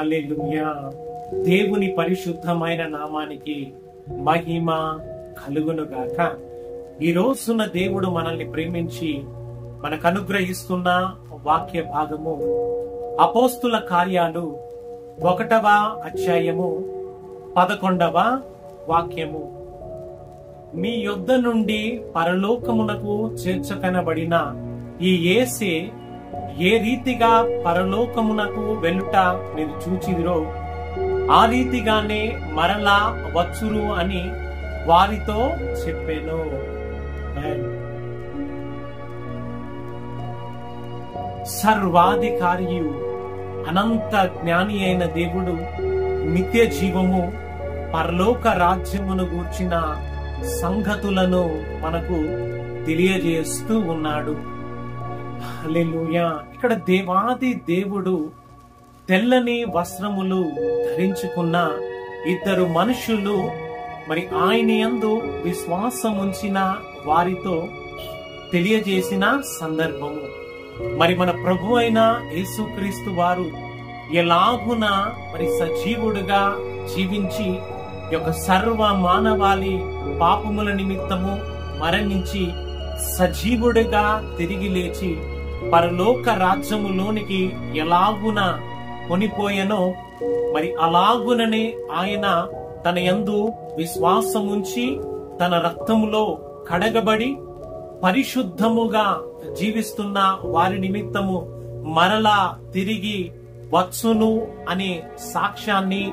హల్లెలూయా. దేవుని పరిశుద్ధమైన నామానికి మహిమ కలుగునుగాక. ఈ రోజున దేవుడు మనల్ని ప్రేమించి మనకు అనుగ్రహిస్తున్న వాక్య భాగము అపోస్తుల కార్యాలు 1వ అధ్యాయము 11వ వాక్యము. మీ యొద్ద నుండి పరలోకమునకు చేర్చకనబడిన ఈ యేసే ఏ రీతిగా పరలోకమునకు వెళ్ళుట మీరు చూచిదిరో ఆ రీతిగానే మరలా వచ్చురు అని వారితో చెప్పాను. సర్వాధికారియు అనంత జ్ఞాని అయిన దేవుడు నిత్య జీవము పరలోక రాజ్యమును గూర్చిన సంగతులను మనకు తెలియజేస్తూ ఉన్నాడు. హల్లెలూయా. ఇక్కడ దేవాది దేవుడు తెల్లని వస్త్రములు ధరించుకున్న ఇద్దరు మనుషులు మరి ఆయన యందు విశ్వాసం ఉంచిన వారితో తెలియజేసిన సందర్భము. మరి మన ప్రభు అయిన యేసుక్రీస్తు వారు ఎలాగున మరి సజీవుడుగా జీవించి యొక్క సర్వ మానవాళి పాపముల నిమిత్తము మరణించి సజీవుడుగా తిరిగి లేచి పరలోక రాజ్యములోనికి ఎలాగున కొనిపోయెనో మరి అలాగుననే ఆయన తన యందు విశ్వాసముంచి తన రక్తములో కడగబడి పరిశుద్ధముగా జీవిస్తున్న వారి నిమిత్తము మరలా తిరిగి వచ్చును అనే సాక్ష్యాన్ని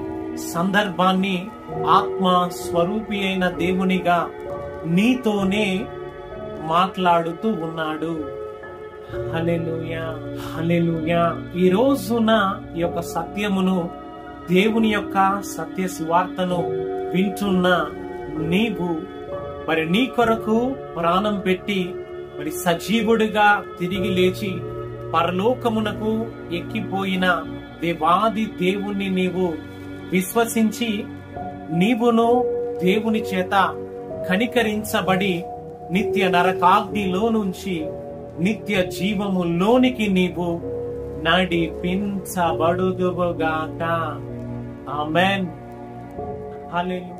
సందర్భాన్ని ఆత్మ స్వరూపి అయిన దేవునిగా నీతోనే మాట్లాడుతూ ఉన్నాడు. హల్లెలూయా, హల్లెలూయా. ఈ రోజున ఈ యొక్క సత్యమును, దేవుని యొక్క సత్య సువార్తను వింటున్న నీవు మరి నీ కొరకు ప్రాణం పెట్టి మరి సజీవుడిగా తిరిగి లేచి పరలోకమునకు ఎక్కిపోయిన దేవాది దేవుణ్ణి నీవు విశ్వసించి నీవును దేవుని చేత కనికరించబడి నిత్య నరకాగ్నిలో నుంచి నిత్య జీవములోనికి నీవు నడిపించబడుదువుగాక. ఆమేన్. హల్లెలూయా.